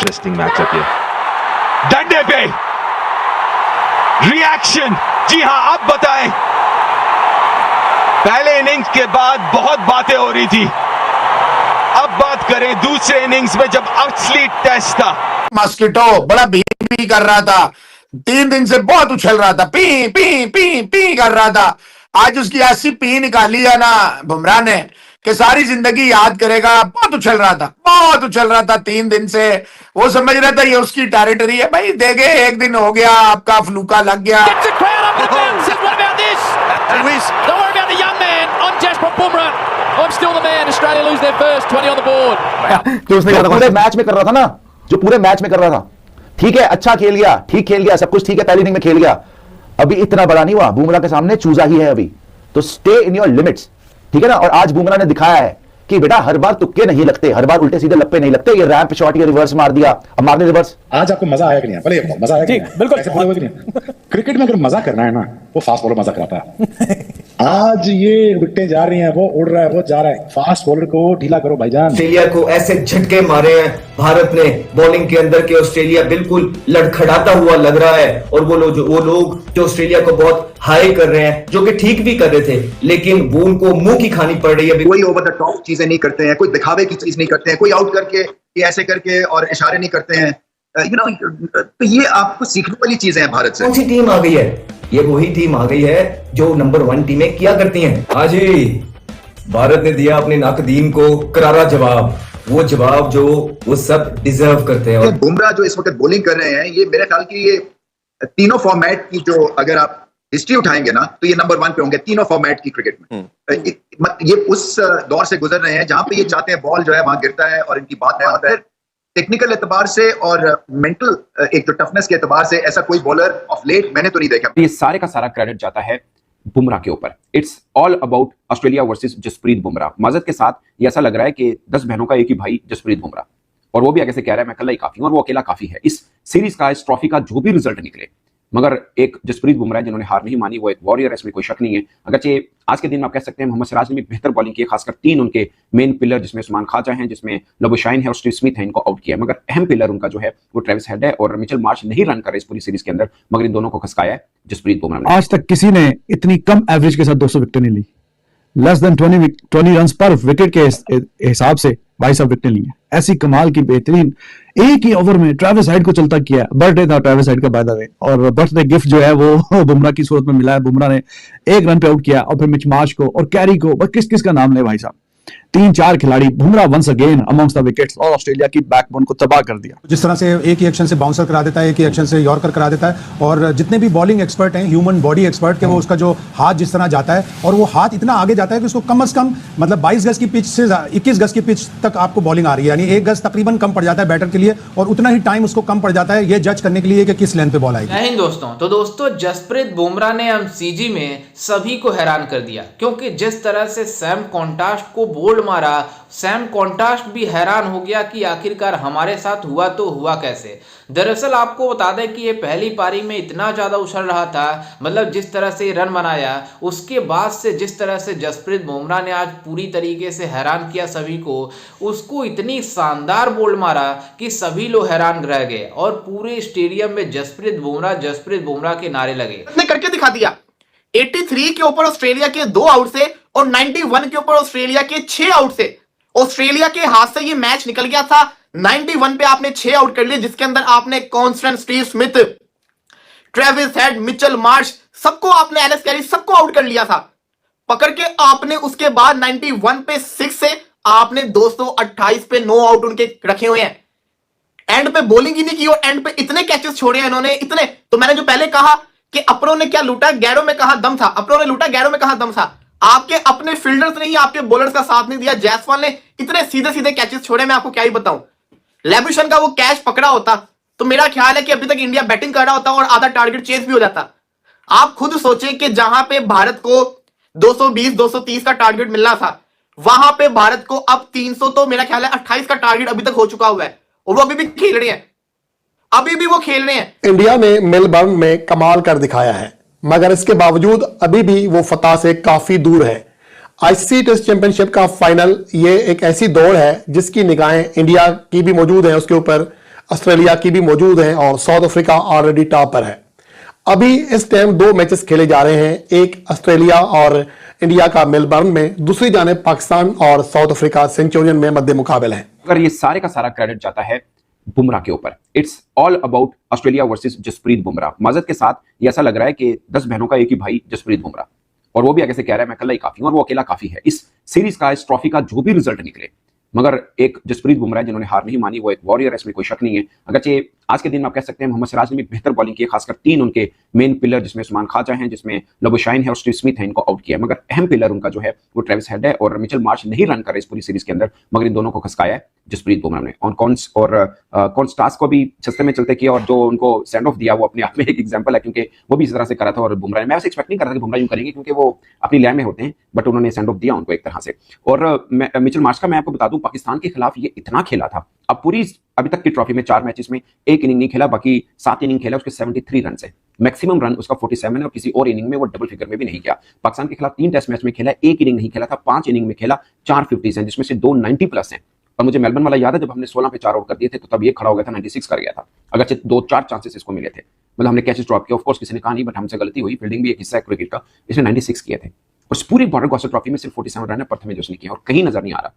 Interesting matchup ये। डंडे पे रिएक्शन, जी हां, आप बताएं। पहले इनिंग्स के बाद बहुत बातें हो रही थी, अब बात करें दूसरे इनिंग्स में जब असली टेस्ट था। मस्कीटो बड़ा भी कर रहा था, 3 दिन से बहुत उछल रहा था, पी पी पी पी कर रहा था। आज उसकी ऐसी पी निकाली है ना बुमराह ने कि सारी जिंदगी याद करेगा। बहुत उछल रहा था, बहुत उछल रहा था 3 दिन से। वो समझ रहा था ये उसकी टेरिटरी है। भाई देखे, एक दिन हो गया, आपका फ्लूका लग गया। जो उसने पूरे मैच में कर रहा था ना, जो पूरे मैच में कर रहा था, ठीक है, अच्छा खेल गया, ठीक खेल गया, सब कुछ ठीक है, पहली इनिंग में खेल गया, अभी इतना बड़ा नहीं हुआ। बुमराह के सामने चूजा ही है अभी, तो स्टे इन योर लिमिट्स, ठीक है ना। और आज बुमराह ने दिखाया है कि बेटा हर बार तुक्के नहीं लगते, हर बार उल्टे सीधे लप्पे नहीं लगते। ये रैंप शॉट, ये रिवर्स मार दिया, अब मारने रिवर्स। आज आपको मजा आया कि नहीं? पहले मजा आया कि नहीं? बिल्कुल ऐसे बोलोगे कि नहीं? क्रिकेट में अगर मजा करना है ना, वो फास्ट बॉलर मजा कराता है। आज ये विकेटें जा रही हैं, वो उड़ रहा है, वो जा रहा है, फास्ट बॉलर को ढीला करो भाईजान। ऑस्ट्रेलिया को ऐसे झटके मारे हैं भारत ने बॉलिंग के अंदर के ऑस्ट्रेलिया बिल्कुल लड़खड़ाता हुआ लग रहा है। और वो लोग जो ऑस्ट्रेलिया को बहुत हाई कर रहे हैं, जो कि ठीक भी कर रहे थे, लेकिन वो उनको मुंह की खानी पड़ रही है। कोई ओवर द टॉप चीजें नहीं करते हैं, कोई दिखावे की चीज नहीं करते हैं, कोई आउट करके ऐसे करके और इशारे नहीं करते हैं। तो ये आपको सीखने वाली चीजें हैं भारत से। कौन सी टीम आ गई है? ये वही टीम आ गई है जो नंबर 1 टीमें किया करती हैं। आज ही भारत ने दिया अपने नाकदीन को करारा जवाब, वो जवाब जो वो सब डिजर्व करते हैं। बुमराह जो इस वक्त बॉलिंग कर रहे हैं, ये मेरे ख्याल की ये तीनों फॉर्मेट की जो अगर आप हिस्ट्री उठाएंगे ना, तो ये नंबर 1 पे होंगे तीनों फॉर्मेट की क्रिकेट में। ये उस दौर से गुजर रहे हैं जहां पे ये चाहते हैं बॉल जो है वहां गिरता है और इनकी बात आता है। टेक्निकल एतबार से और मेंटल एक जो टफनेस के एतबार से ऐसा कोई बॉलर ऑफ लेट मैंने तो नहीं देखा। ये सारे का सारा क्रेडिट जाता है बुमराह के ऊपर। It's all about Australia versus Jasprit Bumrah. माजत के साथ ये ऐसा लग रहा है कि 10 बहनों का एक ही भाई जसप्रीत बुमराह, और वो भी आगे से कह रहा है मैं अकेला ही काफी हूं, और वो अकेला काफी है। इस सीरीज का, इस ट्रॉफी का जो भी रिजल्ट निकले, मगर एक जसप्रीत बुमराह जिन्होंने हार नहीं मानी, वो एक वॉरियर है, इसमें कोई शक नहीं है। अगरचे आज के दिन में आप कह सकते हैं मोहम्मद सिराज ने भी बेहतर बॉलिंग की, खासकर 3 उनके मेन पिलर जिसमें उस्मान ख्वाजा हैं, जिसमें लबुशाइन है और स्टीव स्मिथ है, इनको आउट किया। मगर अहम पिलर उनका जो है वो ट्रेविस हेड है, और मिचेल मार्श नहीं रन कर रहे इस पूरी सीरीज के अंदर, मगर इन दोनों को खसकाया है जसप्रीत बुमराह ने। आज तक किसी ने इतनी कम एवरेज के साथ 200 विकेट नहीं ली। लेस देन 20 रन पर विकेट के हिसाब से 22 विकेट ली है। ऐसी कमाल की बेहतरीन एक ही ओवर में ट्रेविस हेड को चलता किया। बर्थडे था ट्रेविस हेड का बाय द वे, और बर्थडे गिफ्ट जो है वो बुमराह की सूरत में मिला है। बुमराह ने 1 रन पे आउट किया, और फिर मिच मार्श को और कैरी को, बस किस किस का नाम ले भाई साहब, 3-4 खिलाड़ी। Bumrah once again amongst the wickets और ऑस्ट्रेलिया की बैकबोन को तबाह कर दिया। जिस तरह से एक ही एक्शन से बाउंसर करा देता है, एक ही एक्शन से यॉर्कर करा देता है, और जितने भी बॉलिंग एक्सपर्ट हैं, ह्यूमन बॉडी एक्सपर्ट के, वो उसका जो हाथ जिस तरह जाता है, और वो हाथ इतना आगे जाता है कि उसको कम से कम मतलब 22 गज की पिच से 21 गज की पिच तक आपको बॉलिंग आ रही है, यानी 1 गज तकरीबन कम पड़ जाता है बैटर के लिए, और उतना ही टाइम उसको कम पड़ जाता है ये जज करने के लिए कि किस लेंथ पे बॉल आएगी। नहीं दोस्तों, तो दोस्तों जसप्रीत बुमराह ने एमसीजी में सभी को हैरान कर दिया, क्योंकि जिस तरह से सैम कॉन्ट्रास्ट को बोल्ड मारा, सैम कॉन्ट्रास्ट भी हैरान हो गया कि आखिरकार हमारे साथ हुआ तो हुआ कैसे। दरअसल आपको बता दें कि ये पहली पारी में इतना ज्यादा उछल रहा था, मतलब जिस तरह से रन बनाया, उसके बाद से जिस तरह से जसप्रीत बुमराह ने आज पूरी तरीके से हैरान किया सभी को, उसको इतनी शानदार बोल्ड मारा कि सभी लोग हैरान रह गए, और पूरे स्टेडियम में जसप्रीत बुमराह के नारे लगे। उसने करके दिखा दिया। 83 के ऊपर ऑस्ट्रेलिया के 2 आउट से, और 91 के ऊपर ऑस्ट्रेलिया के 6 आउट से ऑस्ट्रेलिया के हाथ से ये मैच निकल गया था। 91 पे आपने 6 आउट कर लिए, जिसके अंदर आपने constant, Steve Smith, Travis head, Mitchell Marsh, सबको आपने, एलेक्स कैरी, सबको आउट कर लिया था पकड़ के आपने। उसके बाद 91 पे 6 से आपने 228 पे 9 आउट उनके रखे हुए हैं। एंड पे बॉलिंग ही नहीं की, और एंड पे इतने कैचेस छोड़े हैं इन्होंने, इतने। तो मैंने जो पहले कहा कि अपनों ने क्या लूटा, गैरों में कहा दम था, अपनों ने लूटा, गैरों में कहा दम था। आपके अपने फील्डर्स ने ही आपके बॉलर्स का साथ नहीं दिया। जायसवाल ने इतने सीधे सीधे कैचेस छोड़े, मैं आपको क्या ही बताऊं। लेबुशन का वो कैच पकड़ा होता तो मेरा ख्याल है कि अभी तक इंडिया बैटिंग कर रहा होता और आधा टारगेट चेस भी हो जाता। आप खुद सोचें कि जहां पे भारत को 220-230 का टारगेट मिलना था, वहां पे भारत को अब 300, तो मेरा ख्याल है 28 का टारगेट अभी तक हो चुका हुआ है, और वो अभी भी खेल रहे हैं, अभी भी वो खेल रहे हैं। इंडिया ने मेलबर्न में कमाल कर दिखाया है, मगर इसके बावजूद अभी भी वो फतह से काफी दूर है। आईसीसी टेस्ट चैंपियनशिप का फाइनल ये एक ऐसी दौड़ है जिसकी निगाहें इंडिया की भी मौजूद है उसके ऊपर। ऑस्ट्रेलिया की भी मौजूद है और साउथ अफ्रीका ऑलरेडी टॉप पर है। अभी इस टाइम 2 मैचेस खेले जा रहे हैं, एक ऑस्ट्रेलिया और इंडिया का मेलबर्न में, दूसरी जानिब पाकिस्तान और साउथ अफ्रीका सेंचुरियन में मध्य मुकाबल है। अगर ये सारे का सारा क्रेडिट जाता है बुमराह के ऊपर, it's all about Australia versus Jasprit Bumrah. माजद के साथ ये ऐसा लग रहा है कि 10 बहनों का एक ही भाई जसप्रीत बुमराह, और वो भी आगे से कह रहा है मैं अकेला ही काफी हूं, और वो अकेला काफी है। इस सीरीज का, इस ट्रॉफी का जो भी रिजल्ट निकले, मगर एक जसप्रीत बुमराह जिन्होंने हार नहीं मानी, वो एक वॉरियर है, इसमें कोई शक नहीं है। अगरचे आज के दिन में आप कह सकते हैं मोहम्मद सिराज ने भी बेहतर बॉलिंग की, खासकर 3 उनके मेन पिलर जिसमें उस्मान ख्वाजा हैं, जिसमें लबुशाइन है और स्टीव स्मिथ है, इनको आउट किया, मगर अहम पिलर उनका जो है वो ट्रेविस हेड है, और मिचेल मार्श नहीं रन कर रहे इस पूरी सीरीज के अंदर, मगर इन दोनों को खसकाया है जसप्रीत बुमराह ने। और कॉन्स्टास को भी सस्ते में चलते किया, और जो उनको सेंड ऑफ दिया वो अपने आप में एक एग्जाम्पल है, क्योंकि वो भी इस तरह से करा था। और बुमराह ने, मैं वैसे एक्सपेक्ट नहीं कर रहा था कि बुमराह यूं करेंगे, क्योंकि वो अपनी लय में होते हैं, बट उन्होंने सेंड ऑफ दिया उनको एक तरह से। और मिचेल मार्श का मैं आपको बता दूं, पाकिस्तान के खिलाफ ये इतना खेला था, अब पूरी अभी तक की ट्रॉफी में 4 मैचेस में एक इनिंग नहीं खेला, बाकी 7 इनिंग खेला, उसके 73 रन है, मैक्सिमम रन उसका 47 है, और किसी और इनिंग में वो डबल फिगर में भी नहीं गया। पाकिस्तान के खिलाफ 3 टेस्ट मैच में खेला, एक इनिंग नहीं खेला था, 5 इनिंग में खेला, 4 50s हैं, जिसमें से 2 90 प्लस हैं। और मुझे मेलबर्न वाला याद है, जब हमने 16 पे 4 आउट कर दिए थे, तो तब ये खड़ा हो गया था, 96 कर गया था, अगरचे 2-4 चांसेस इसको मिले थे, मतलब हमने कैचेस ड्रॉप किया, ऑफ कोर्स किसी ने कहा नहीं, बट हमसे गलती हुई, फील्डिंग भी एक हिस्सा है क्रिकेट का, इसने 96 किए थे। और पूरी बॉर्डर गावस्कर ट्रॉफी में सिर्फ 47 रन है प्रथम में जो उसने किया, और कहीं नजर नहीं आ रहा।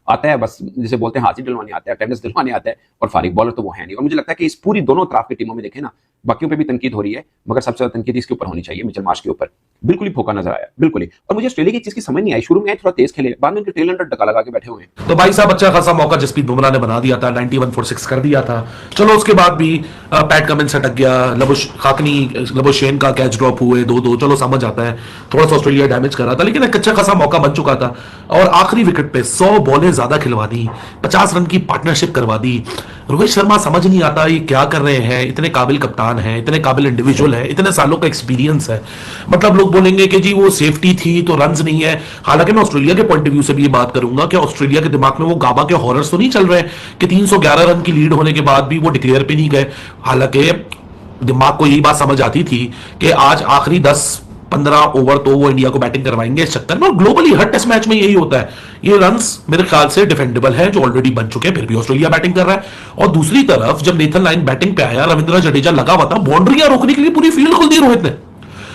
आता है बस जिसे बोलते हैं हाथी डलवाने आता है, टेनिस दिलवाने आता है, और फारिग बॉलर तो वो है नहीं। और मुझे लगता है कि इस पूरी दोनों तरफ की टीमों में देखें ना, बाकियों पे भी तनकीद हो रही है, मगर सबसे ज्यादा तनकीद इसके ऊपर होनी चाहिए, मिचेल मार्श के ऊपर। बिल्कुल ही फोका नजर आया, बिल्कुल ही। और मुझे ऑस्ट्रेलिया की चीज की समझ नहीं आई, शुरू में थोड़ा तेज खेले, बाद में उनके टेल अंडर डका लगा के बैठे हुए हैं। तो भाई साहब अच्छा खासा मौका जसप्रीत बुमराह ने बना दिया था, 91 for 6 कर दिया था। चलो उसके बाद भी पैट कमिंस अटक गया, लबुशेन का कैच ड्रॉप हुए 2-2, चलो समझ आता है, थोड़ा सा ऑस्ट्रेलिया डैमेज कर रहा था, लेकिन एक अच्छा खासा मौका बन चुका था। और आखिरी विकेट पे 100 बॉलें ज्यादा खिलवा दी, 50 रन की पार्टनरशिप करवा दी। रोहित शर्मा समझ नहीं आता ये क्या कर रहे हैं, इतने काबिल कप्तान है, इतने काबिल इंडिविजुअल है, इतने सालों का एक्सपीरियंस है, मतलब लोग बोलेंगे कि जी वो सेफ्टी थी तो रन्स नहीं है। हालांकि मैं ऑस्ट्रेलिया के पॉइंट ऑफ व्यू से भी ये बात करूंगा कि ऑस्ट्रेलिया के दिमाग में वो गाबा के हॉरर्स तो नहीं चल रहे कि 311 रन की लीड होने के बाद भी वो डिक्लेयर पे नहीं गए। हालांकि दिमाग को यही बात समझ आती थी कि आज आखिरी 10-15 ओवर तो वो इंडिया को बैटिंग करवाएंगे इस चक्कर में, और ग्लोबली हर टेस्ट मैच में यही होता है। ये रन्स मेरे ख्याल से डिफेंडेबल है जो ऑलरेडी बन चुके हैं, फिर भी ऑस्ट्रेलिया बैटिंग कर रहा है। और दूसरी तरफ जब नेथन लाइन बैटिंग पे आया, रविंद्र जडेजा लगा हुआ था, बाउंड्रियां रोकने के लिए पूरी फील्ड खोल दी रोहित ने।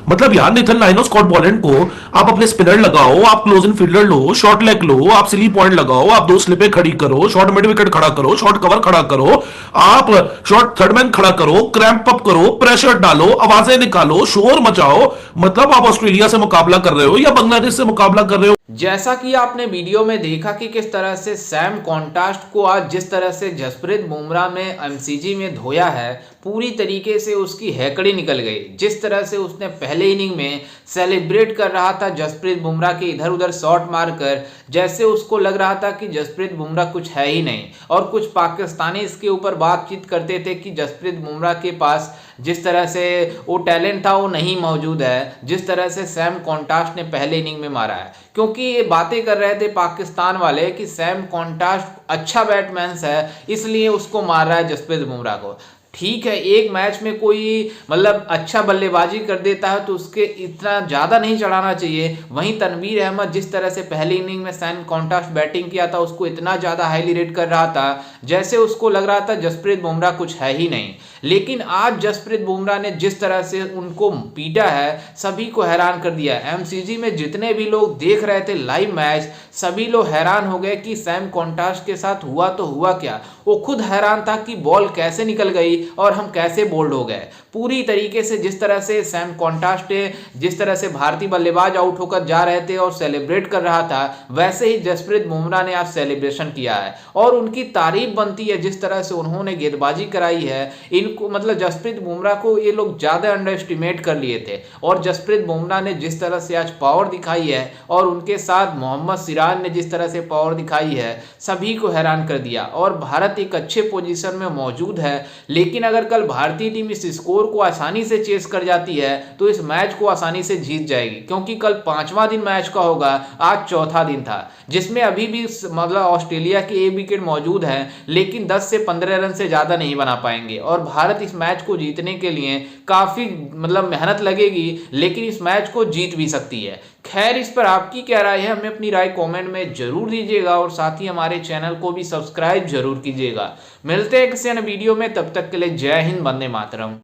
मतलब यार नेथन लाइन और स्कॉट बॉलैंड को आप अपने स्पिनर लगाओ, आप क्लोज इन फील्डर लो, शॉर्ट लेग लो, आप सिली पॉइंट लगाओ, आप 2 स्लिपें खड़ी करो, शॉर्ट मिड विकेट खड़ा करो, शॉर्ट कवर खड़ा करो, आप शॉर्ट थर्डमैन खड़ा करो, क्रैम्प अप करो, प्रेशर डालो, आवाजें निकालो, शोर मचाओ। मतलब आप ऑस्ट्रेलिया से मुकाबला कर रहे हो या बांग्लादेश से मुकाबला कर रहे हो। जैसा कि आपने वीडियो में देखा कि किस तरह से सैम कॉन्टास्ट को आज जिस तरह से जसप्रीत बुमराह ने एमसीजी में धोया है, पूरी तरीके से उसकी हैकड़ी निकल गई। जिस तरह से उसने पहले इनिंग में सेलिब्रेट कर रहा था जसप्रीत बुमराह के इधर उधर शॉट मारकर, जैसे उसको लग रहा था कि जसप्रीत बुमराह कुछ है ही नहीं। और कुछ पाकिस्तानी इसके ऊपर बातचीत करते थे कि जसप्रीत बुमराह के पास जिस तरह से वो टैलेंट था वो नहीं मौजूद है, जिस तरह से सैम कॉन्टास्ट ने पहले इनिंग में मारा है। क्योंकि ये बातें कर रहे थे पाकिस्तान वाले कि सैम कॉन्टास्ट अच्छा बैट्समैन है, इसलिए उसको मार रहा है जसप्रीत बुमराह को। ठीक है, एक मैच में कोई मतलब अच्छा बल्लेबाजी कर देता है तो उसके इतना ज़्यादा नहीं चढ़ाना चाहिए। वहीं तनवीर अहमद जिस तरह से पहली इनिंग में सैम कॉन्टास्ट बैटिंग किया था, उसको इतना ज़्यादा हाईली रेट कर रहा था जैसे उसको लग रहा था जसप्रीत बुमराह कुछ है ही नहीं। लेकिन आज जसप्रीत बुमराह ने जिस तरह से उनको पीटा है, सभी को हैरान कर दिया। एमसीजी में जितने भी लोग देख रहे थे लाइव मैच, सभी लोग हैरान हो गए कि सैम कॉन्टास्ट के साथ हुआ तो हुआ क्या। वो खुद हैरान था कि बॉल कैसे निकल गई और हम कैसे बोल्ड हो गए। पूरी तरीके से जिस तरह से सैम कॉन्टास्ट जिस तरह से भारतीय बल्लेबाज आउट होकर जा रहे थे और सेलिब्रेट कर रहा था, वैसे ही जसप्रीत बुमराह ने आज सेलिब्रेशन किया है और उनकी तारीफ बनती है जिस तरह से उन्होंने गेंदबाजी कराई है। इनको मतलब जसप्रीत बुमराह को ये लोग ज़्यादा अंडर एस्टिमेट कर लिए थे, और जसप्रीत बुमराह ने जिस तरह से आज पावर दिखाई है और उनके साथ मोहम्मद सिराज ने जिस तरह से पावर दिखाई है, सभी को हैरान कर दिया। और भारत एक अच्छे पोजीशन में मौजूद है, लेकिन अगर कल भारतीय टीम इस स्कोर को आसानी से चेस कर जाती है तो इस मैच को आसानी से जीत जाएगी। क्योंकि कल 5वां दिन मैच का होगा, आज चौथा दिन था, जिसमें अभी भी मतलब ऑस्ट्रेलिया के 1 विकेट मौजूद है, लेकिन 10 से 15 रन से ज़्यादा नहीं बना पाएंगे। और भारत इस मैच को जीतने के लिए काफी मतलब मेहनत लगेगी, लेकिन इस मैच को जीत भी सकती है। खैर, इस पर आपकी क्या राय है, हमें अपनी राय कमेंट में जरूर दीजिएगा और साथ ही हमारे चैनल को भी सब्सक्राइब जरूर कीजिएगा। मिलते हैं किसी अन्य वीडियो में, तब तक के लिए जय हिंद, वंदे मातरम।